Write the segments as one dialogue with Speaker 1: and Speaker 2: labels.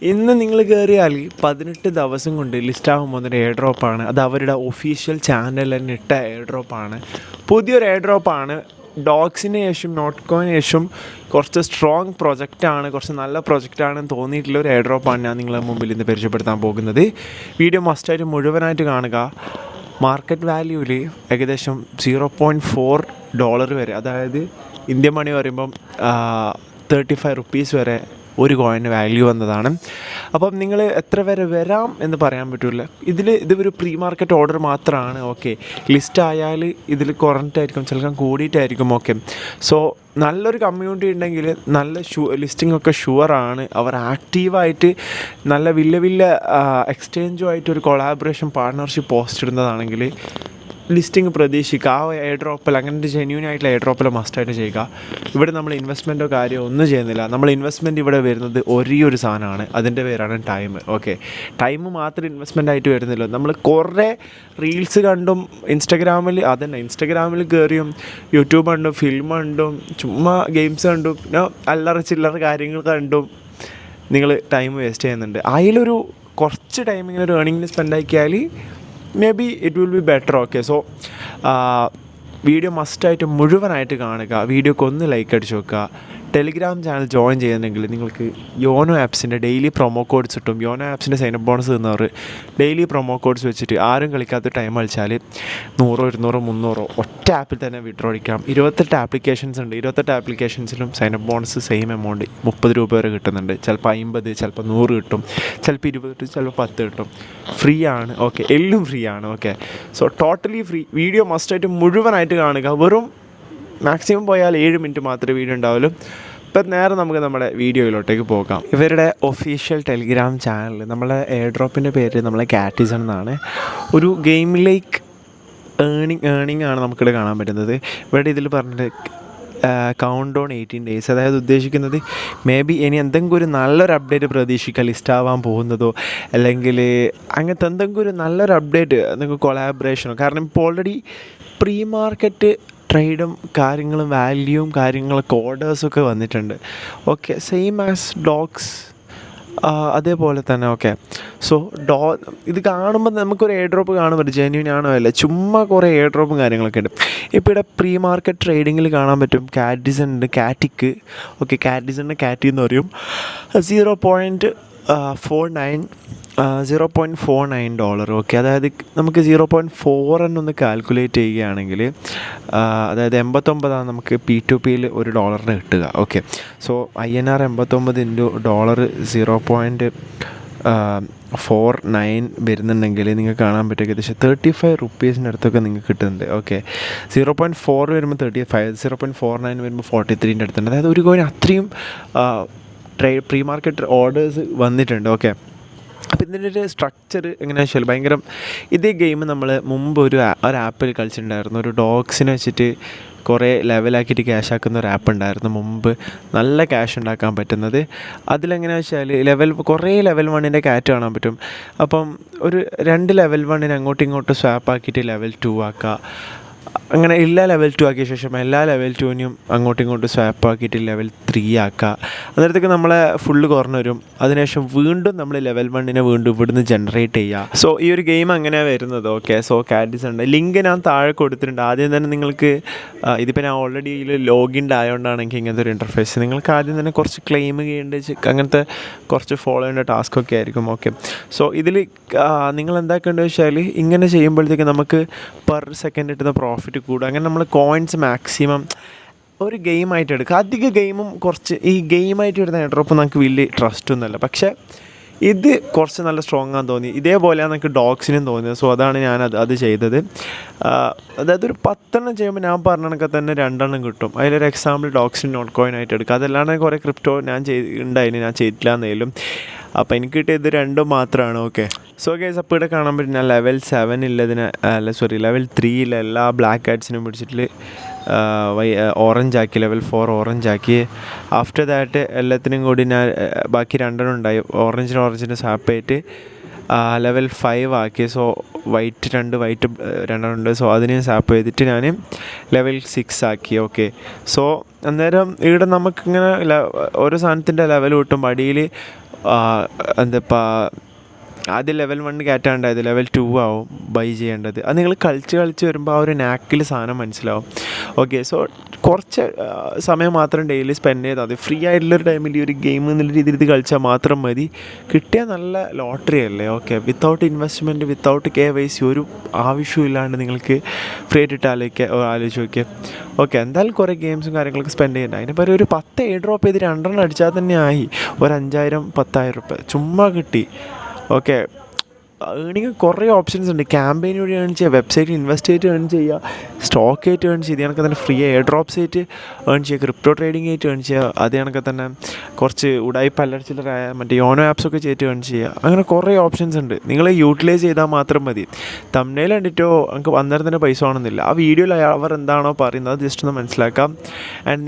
Speaker 1: ഇന്ന് നിങ്ങൾ കയറിയാൽ 18 ദിവസം കൊണ്ട് ലിസ്റ്റാകാൻ പോകുന്നൊരു എയർ ഡ്രോപ്പാണ്. അത് അവരുടെ ഒഫീഷ്യൽ ചാനൽ തന്നെ ഇട്ട എയർ ഡ്രോപ്പാണ്. പുതിയൊരു എയർ ഡ്രോപ്പാണ്. ഡോഗ്സിന് ശേഷം നോട്ട്കോയിന് ശേഷം കുറച്ച് സ്ട്രോങ് പ്രൊജക്റ്റാണ്, കുറച്ച് നല്ല പ്രൊജക്റ്റാണെന്ന് തോന്നിയിട്ടുള്ള ഒരു എയർ ഡ്രോപ്പാണ് ഞാൻ നിങ്ങളുടെ മുമ്പിൽ ഇന്ന് പരിചയപ്പെടുത്താൻ പോകുന്നത്. വീഡിയോ മസ്റ്റായിട്ട് മുഴുവനായിട്ട് കാണുക. മാർക്കറ്റ് വാല്യൂവിൽ ഏകദേശം $0.4 വരെ, അതായത് ഇന്ത്യൻ മണി പറയുമ്പം 35 റുപ്പീസ് വരെ ഒരു കോയിന് വാല്യൂ വന്നതാണ്. അപ്പം നിങ്ങൾ എത്ര വരെ വരാം എന്ന് പറയാൻ പറ്റില്ല. ഇതൊരു പ്രീ മാർക്കറ്റ് ഓർഡർ മാത്രമാണ്. ഓക്കെ, ലിസ്റ്റ് ആയാൽ ഇതിൽ കുറഞ്ഞിട്ടായിരിക്കും, ചിലപ്പോൾ കൂടിയിട്ടായിരിക്കും. ഓക്കെ, സോ നല്ലൊരു കമ്മ്യൂണിറ്റി ഉണ്ടെങ്കിൽ നല്ല ലിസ്റ്റിംഗ് ഒക്കെ ഷുവറാണ്. അവർ ആക്റ്റീവായിട്ട് നല്ല വലിയ എക്സ്ചേഞ്ചുമായിട്ട് ഒരു കൊളാബറേഷൻ പാർട്ണർഷിപ്പ് പോസ്റ്റ് ഇടുന്നതാണെങ്കിൽ ലിസ്റ്റിംഗ് പ്രതീക്ഷിക്കുക. ആ എയർ ഡ്രോപ്പിൽ അങ്ങനത്തെ ജെന്യൂൻ ആയിട്ടുള്ള എയർ ഡ്രോപ്പിൽ മസ്റ്റായിട്ട് ചെയ്യുക. ഇവിടെ നമ്മൾ ഇൻവെസ്റ്റ്മെൻറ്റോ കാര്യമോ ഒന്നും ചെയ്യുന്നില്ല. നമ്മൾ ഇൻവെസ്റ്റ്മെൻറ്റ് ഇവിടെ വരുന്നത് ഒരേ ഒരു സാധനമാണ്, അതിൻ്റെ പേരാണ് ടൈം. ഓക്കെ, ടൈം മാത്രം ഇൻവെസ്റ്റ്മെൻ്റ് ആയിട്ട് വരുന്നില്ല. നമ്മൾ കുറേ റീൽസ് കണ്ടും ഇൻസ്റ്റഗ്രാമിൽ കയറിയും യൂട്യൂബ് കണ്ടും ഫിലിം കണ്ടും ചുമ്മാ ഗെയിംസ് കണ്ടും പിന്നെ അല്ലറ ചില്ലറ കാര്യങ്ങൾ കണ്ടും നിങ്ങൾ ടൈം വേസ്റ്റ് ചെയ്യുന്നുണ്ട്. അതിലൊരു കുറച്ച് ടൈം ഇങ്ങനെ ഒരു ഏർണിങ്ങിന് സ്പെൻഡ് ആക്കിയാൽ may be it will be better. Okay, so video മസ്റ്റായിട്ട് മുഴുവനായിട്ട് കാണുക. വീഡിയോക്ക് ഒന്ന് ലൈക്ക് അടിച്ച് വെക്കുക. ടെലിഗ്രാം ചാനൽ ജോയിൻ ചെയ്യുന്നുണ്ടെങ്കിൽ നിങ്ങൾക്ക് യോനോ ആപ്സിൻ്റെ ഡെയിലി പ്രൊമോ കോഡ്സ് കിട്ടും. യോനോ ആപ്സിൻ്റെ സൈനപ്പ് ബോണസ് തന്നവർ ഡെയിലി പ്രൊമോ കോഡ്സ് വെച്ചിട്ട് ആരും കളിക്കാത്ത ടൈം കളിച്ചാൽ 100, 200, 300 ഒറ്റ ആപ്പിൽ തന്നെ വിഡ്രോ അടിക്കാം. 28 ആപ്ലിക്കേഷൻസ് ഉണ്ട്. 28 ആപ്ലിക്കേഷൻസിലും സൈനപ്പ് ബോണസ് സെയിം എമൗണ്ട് $30 വരെ കിട്ടുന്നുണ്ട്. ചിലപ്പോൾ 50, ചിലപ്പോൾ 100 കിട്ടും, ചിലപ്പോൾ 20 കിട്ടും, ചിലപ്പോൾ 10 കിട്ടും. ഫ്രീ ആണ്. ഓക്കെ, എല്ലാം ഫ്രീ ആണ്. Okay, so totally free. Video മസ്റ്റായിട്ട് മുഴുവനായിട്ട് കാണുക. വെറും മാക്സിമം പോയാൽ 7 മിനിറ്റ് മാത്രമേ വീഡിയോ ഉണ്ടാവുള്ളൂ. ഇപ്പം നേരെ നമുക്ക് നമ്മുടെ വീഡിയോയിലോട്ടേക്ക് പോകാം. ഇവരുടെ ഒഫീഷ്യൽ ടെലിഗ്രാം ചാനൽ, നമ്മളെ എയർ ഡ്രോപ്പിൻ്റെ പേര് നമ്മളെ കാറ്റിസൺ എന്നാണ്. ഒരു ഗെയിം ലൈക്ക് ഏണിംഗ് ആണ് നമുക്കിവിടെ കാണാൻ പറ്റുന്നത്. ഇവിടെ ഇതിൽ പറഞ്ഞിട്ട് കൗണ്ട് ഡൗൺ 18 days, അതായത് ഉദ്ദേശിക്കുന്നത് മേ ബി ഇനി എന്തെങ്കിലും ഒരു നല്ലൊരു അപ്ഡേറ്റ് പ്രതീക്ഷിക്കുക, ലിസ്റ്റ് ആവാൻ പോകുന്നതോ അല്ലെങ്കിൽ അങ്ങനത്തെ എന്തെങ്കിലും ഒരു നല്ലൊരു അപ്ഡേറ്റ്, നിങ്ങൾക്ക് കൊളാബറേഷനോ. കാരണം ഇപ്പോൾ ഓൾറെഡി പ്രീ മാർക്കറ്റ് ട്രേഡും കാര്യങ്ങളും വാല്യൂവും കാര്യങ്ങളൊക്കെ ഓർഡേഴ്സൊക്കെ വന്നിട്ടുണ്ട്. ഓക്കെ, സെയിം ആസ് ഡോഗ്സ് അതേപോലെ തന്നെ. ഓക്കെ, സോ ഇത് കാണുമ്പോൾ നമുക്കൊരു എയർ ഡ്രോപ്പ് കാണുമ്പോൾ ജെന്യൂൻ ആണോ അല്ല, ചുമ്മാ കുറേ എയർ ഡ്രോപ്പും കാര്യങ്ങളൊക്കെ ഉണ്ട്. ഇപ്പോൾ ഇവിടെ പ്രീ മാർക്കറ്റ് ട്രേഡിങ്ങിൽ കാണാൻ പറ്റും. കാറ്റിസൺ ഉണ്ട്, കാറ്റിക്ക്. ഓക്കെ, കാറ്റിസണിൻ്റെ കാറ്റി എന്ന് പറയും. $0.49. ഓക്കെ, അതായത് നമുക്ക് 0.4 എന്നൊന്ന് കാൽക്കുലേറ്റ് ചെയ്യുകയാണെങ്കിൽ അതായത് 89 നമുക്ക് P2Pയിൽ $1 കിട്ടുക. ഓക്കെ, സോ INR 89 ഇൻറ്റു $0.49 വരുന്നുണ്ടെങ്കിൽ നിങ്ങൾക്ക് കാണാൻ പറ്റും ഏകദേശം 35 റുപ്പീസിൻ്റെ അടുത്തൊക്കെ നിങ്ങൾക്ക് കിട്ടുന്നുണ്ട്. ഓക്കെ, 0.4 വരുമ്പോൾ 35, 0.49 വരുമ്പോൾ 43ൻ്റെ അടുത്തുണ്ട്. അതായത് ഒരു കോയിന് അത്രയും പ്രീ മാർക്കറ്റ് ഓർഡേഴ്സ് വന്നിട്ടുണ്ട്. ഓക്കെ, അപ്പോൾ ഇതിൻ്റെ ഒരു സ്ട്രക്ചർ എങ്ങനെയാണെന്ന് വെച്ചാൽ ഭയങ്കര ഇതേ ഗെയിം നമ്മൾ മുമ്പ് ഒരു ആപ്പിൽ കളിച്ചിട്ടുണ്ടായിരുന്നു. ഒരു ഡോഗ്സിനെ വെച്ചിട്ട് കുറേ ലെവലാക്കിയിട്ട് ക്യാഷ് ആക്കുന്ന ഒരു ആപ്പ് ഉണ്ടായിരുന്നു മുമ്പ്, നല്ല ക്യാഷ് ഉണ്ടാക്കാൻ പറ്റുന്നത്. അതിലെങ്ങനെയാണെന്ന് വെച്ചാൽ കുറേ ലെവൽ 1ൻ്റെ കാറ്റ് കാണാൻ പറ്റും. അപ്പം ഒരു 2 ലെവൽ 1 അങ്ങോട്ടും ഇങ്ങോട്ടും സ്വാപ്പ് ആക്കിയിട്ട് ലെവൽ 2 ആക്കുക. അങ്ങനെ എല്ലാ ലെവൽ 2 ആക്കിയ ശേഷം എല്ലാ ലെവൽ 2നും അങ്ങോട്ടും ഇങ്ങോട്ടും സ്വാപ്പ് ആക്കിയിട്ട് ലെവൽ 3 ആക്കുക. അന്നേരത്തേക്ക് നമ്മളെ ഫുള്ള് കുറഞ്ഞു വരും. അതിനുശേഷം വീണ്ടും നമ്മൾ ലെവൽ 1നെ വീണ്ടും ഇവിടുന്ന് ജനറേറ്റ് ചെയ്യുക. സോ ഈ ഒരു ഗെയിം അങ്ങനെയാണ് വരുന്നത്. ഓക്കെ, സോ കാറ്റിസൺ ഉണ്ട്. ലിങ്ക് ഞാൻ താഴെ കൊടുത്തിട്ടുണ്ട്. ആദ്യം തന്നെ നിങ്ങൾക്ക് ഇതിപ്പോൾ ഞാൻ ഓൾറെഡി ഇതിൽ ലോഗിൻ ആയതുകൊണ്ടാണ് എനിക്ക് ഇങ്ങനത്തെ ഒരു ഇൻ്റർഫേസ്. നിങ്ങൾക്ക് ആദ്യം തന്നെ കുറച്ച് ക്ലെയിം ചെയ്യേണ്ട അങ്ങനത്തെ കുറച്ച് ഫോളോ ചെയ്യേണ്ട ടാസ്കൊക്കെ ആയിരിക്കും. ഓക്കെ, സോ ഇതിൽ നിങ്ങൾ എന്താക്കേണ്ടത് വെച്ചാൽ ഇങ്ങനെ ചെയ്യുമ്പോഴത്തേക്ക് നമുക്ക് പെർ സെക്കൻഡ് കിട്ടുന്ന പ്രോഫിറ്റ് കൂടും. അങ്ങനെ നമ്മൾ കോയിൻസ് മാക്സിമം ഒരു ഗെയിമായിട്ട് എടുക്കുക. അധിക ഗെയിമും കുറച്ച് ഈ ഗെയിമായിട്ട് വരുന്ന എയർ ഡ്രോപ്പ് നമുക്ക് വലിയ ട്രസ്റ്റൊന്നുമല്ല, പക്ഷേ ഇത് കുറച്ച് നല്ല സ്ട്രോങ് ആണെന്ന് തോന്നി. ഇതേപോലെയാണ് നമുക്ക് ഡോഗ്സിനും തോന്നിയത്. സോ അതാണ് ഞാൻ അത് ചെയ്തത്. അതായത് ഒരു 10 ചെയ്യുമ്പോൾ ഞാൻ പറഞ്ഞ കണക്കെ തന്നെ 2 കിട്ടും. അതിലൊരു എക്സാമ്പിൾ ഡോഗ്സിന് നോട്ട് കോയിൻ ആയിട്ട് എടുക്കുക. അതല്ലാണ്ട് കുറേ ക്രിപ്റ്റോ ഞാൻ ചെയ്തില്ല എന്നേലും. അപ്പോൾ എനിക്ക് കിട്ടിയത് 2 മാത്രമാണ്. ഓക്കെ, സോ ഗൈസ്, അപ്പോൾ ഇവിടെ കാണാൻ പറ്റും ഞാൻ ലെവൽ 7 ലെവൽ 3 എല്ലാ ബ്ലാക്ക് ആഡ്സിനും പിടിച്ചിട്ട് ഓറഞ്ച് ആക്കി, ലെവൽ 4 ഓറഞ്ച് ആക്കി. ആഫ്റ്റർ ദാറ്റ് എല്ലാത്തിനും കൂടി ഞാൻ ബാക്കി 2 ഉണ്ടായി. ഓറഞ്ചിന് സ്വാപ്പ് ആയിട്ട് ലെവൽ 5 ആക്കി. സോ വൈറ്റ് 2 ഉണ്ട്. സോ അതിനെ സ്വാപ്പ് ചെയ്തിട്ട് ഞാൻ ലെവൽ 6 ആക്കി. ഓക്കെ, സോ അന്നേരം ഇവിടെ നമുക്കിങ്ങനെ ഓരോ സാധനത്തിൻ്റെ ലെവൽ കിട്ടും. അടിയിൽ എന്താ ആദ്യം ലെവൽ 1 കയറ്റാണ്ടായത് ലെവൽ 2 ആവും ബൈ ചെയ്യേണ്ടത്. അത് നിങ്ങൾ കളിച്ച് വരുമ്പോൾ ആ ഒരു നാക്കിൽ സാധനം മനസ്സിലാവും. ഓക്കെ, സോ കുറച്ച് സമയം മാത്രം ഡെയിലി സ്പെൻഡ് ചെയ്താൽ മതി. ഫ്രീ ആയിട്ടുള്ളൊരു ടൈമിൽ ഈ ഒരു ഗെയിം എന്നുള്ള രീതിയിൽ ഇത് കളിച്ചാൽ മാത്രം മതി. കിട്ടിയാൽ നല്ല ലോട്ടറി അല്ലേ. Okay, without investment, without KYC, ഒരു ആവശ്യമില്ലാണ്ട് നിങ്ങൾക്ക് ഫ്രീ ആയിട്ട് ആലോചിച്ച് നോക്കിയാൽ. ഓക്കെ, എന്തായാലും കുറേ ഗെയിംസും കാര്യങ്ങളൊക്കെ സ്പെൻഡ് ചെയ്യേണ്ട. അതിന് പകരം ഒരു 10 എയർ ഡ്രോപ്പ് ചെയ്ത് 2 അടിച്ചാൽ തന്നെ ആയി. ഒരു 5,000-10,000 രൂപ ചുമ്മാ കിട്ടി. ഓക്കെ, ഏണിങ് കുറേ ഓപ്ഷൻസ് ഉണ്ട്. ക്യാമ്പയിൻ വഴി ഏൺ ചെയ്യുക, വെബ്സൈറ്റിൽ ഇൻവെസ്റ്റ് ചെയ്തിട്ട് ഏൺ ചെയ്യുക, സ്റ്റോക്ക് ആയിട്ട് ഏൺ ചെയ്യുക, കണക്കെ തന്നെ ഫ്രീ എയർ ഡ്രോപ്സ് ആയിട്ട് ഏൺ ചെയ്യുക, ക്രിപ്റ്റോ ട്രേഡിംഗ് ആയിട്ട് ഏൺ ചെയ്യുക, അത് കണക്കെ തന്നെ കുറച്ച് ഉടായ്പ അല്ലറച്ചില്ലറായ മറ്റേ യോനോ ആപ്സൊക്കെ ചെയ്തിട്ട് ഏൺ ചെയ്യുക. അങ്ങനെ കുറേ ഓപ്ഷൻസ് ഉണ്ട്. നിങ്ങൾ യൂട്ടിലൈസ് ചെയ്താൽ മാത്രം മതി. തംബ്നെയിൽ കണ്ടിട്ടോ നമുക്ക് അന്നേരം തന്നെ പൈസ വേണമെന്നില്ല. ആ വീഡിയോയിൽ അവർ എന്താണോ പറയുന്നത് അത് ജസ്റ്റ് ഒന്ന് മനസ്സിലാക്കാം. ആൻഡ്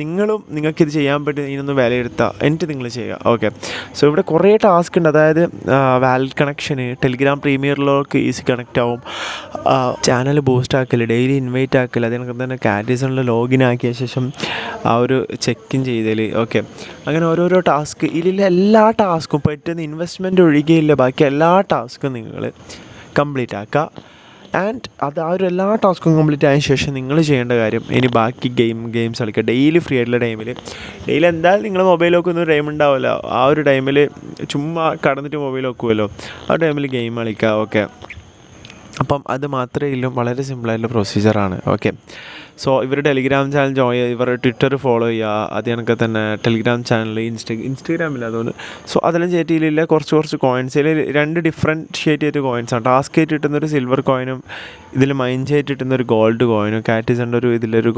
Speaker 1: നിങ്ങൾക്കിത് ചെയ്യാൻ പറ്റും, ഇതിനൊന്ന് വിലയിരുത്തുക, എന്നിട്ട് നിങ്ങൾ ചെയ്യുക. ഓക്കെ, സോ ഇവിടെ കുറേ ടാസ്ക് ഉണ്ട്. അതായത് വാലറ്റ് കണക്ഷന്, ടെലിഗ്രാം പ്രീമിയറിലേക്ക് ഈസി കണക്റ്റ് ആവും, ചാനൽ ബൂസ്റ്റ് ആക്കൽ, ഡെയിലി ഇൻവൈറ്റ് ആക്കൽ, അതിനൊക്കെ തന്നെ കാറ്റീസണിൽ ലോഗിൻ ആക്കിയ ശേഷം ആ ഒരു ചെക്ക് ഇൻ ചെയ്തൽ. ഓക്കെ, അങ്ങനെ ഓരോരോ ടാസ്ക്, ഇതിലെ എല്ലാ ടാസ്കും പറ്റുന്ന ഇൻവെസ്റ്റ്മെൻറ്റ് ഒഴികെയില്ല ബാക്കി എല്ലാ ടാസ്കും നിങ്ങൾ കംപ്ലീറ്റ് ആക്കുക. ആൻഡ് അത് ആ ഒരു എല്ലാ ടാസ്കും കംപ്ലീറ്റ് ആയതിനു ശേഷം നിങ്ങൾ ചെയ്യേണ്ട കാര്യം ഇനി ബാക്കി ഗെയിംസ് കളിക്കുക. ഡെയിലി ഫ്രീ ആയിട്ടുള്ള ടൈമിൽ, ഡെയിലി എന്തായാലും നിങ്ങൾ മൊബൈൽ നോക്കുന്ന ടൈം ഉണ്ടാവില്ല. ആ ഒരു ടൈമിൽ ചുമ്മാ കടന്നിട്ട് മൊബൈൽ നോക്കുമല്ലോ, ആ ടൈമിൽ ഗെയിം കളിക്കുക. ഓക്കെ, അപ്പം അത് മാത്രമേ ഇല്ലും, വളരെ സിമ്പിളായിട്ടുള്ള പ്രൊസീജിയറാണ്. ഓക്കെ, സോ ഇവർ ടെലിഗ്രാം ചാനൽ ജോയിൻ ചെയ്യുക, ഇവർ ട്വിറ്റർ ഫോളോ ചെയ്യുക, അത് കണക്കെ തന്നെ ടെലിഗ്രാം ചാനൽ, ഇൻസ്റ്റഗ്രാമില്ല അതുകൊണ്ട്. സോ അതെല്ലാം ചെയ്തിട്ടില്ല. കുറച്ച് കോയിൻസ്, ഇതിൽ 2 ഡിഫറൻഷിയേറ്റ് ചെയ്തിട്ട് കോയിൻസാണ്. ടാസ്ക് ആയിട്ട് കിട്ടുന്നൊരു സിൽവർ കോയിനും ഇതിൽ മൈൻഡ് ആയിട്ട് കിട്ടുന്നൊരു ഗോൾഡ് കോയിനും, കാറ്റിസൻ്റെ ഇതിലൊരു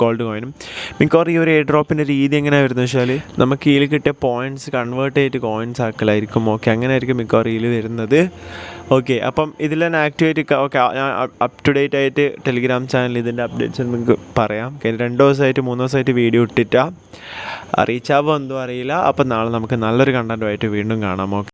Speaker 1: ഗോൾഡ് കോയിനും. മിക്കവാറും ഈ ഒരു എയർ ഡ്രോപ്പിൻ്റെ രീതി എങ്ങനെയാണ് വരുന്നത് വെച്ചാൽ നമുക്ക് ഇതിൽ കിട്ടിയ പോയിൻറ്റ്സ് കൺവേർട്ട് ചെയ്തിട്ട് കോയിൻസ് ആക്കലായിരിക്കും. ഓക്കെ, അങ്ങനെ ആയിരിക്കും മിക്കവാറും ഇതിൽ വരുന്നത്. ഓക്കെ, അപ്പം ഇതിൽ തന്നെ ആക്ടിവേറ്റ്. ഓക്കെ, ഞാൻ അപ് ടു ഡേറ്റ് ആയിട്ട് ടെലിഗ്രാം ചാനൽ ഇതിൻ്റെ അപ്ഡേറ്റ്സ് നിങ്ങൾക്ക് പറയാം. 2 ദിവസമായിട്ട് 3 ദിവസമായിട്ട് വീഡിയോ ഇട്ടിട്ടാ, റീച്ചാവോ എന്തോ അറിയില്ല. അപ്പം നാളെ നമുക്ക് നല്ലൊരു കണ്ടൻറ്റുമായിട്ട് വീണ്ടും കാണാം. ഓക്കെ.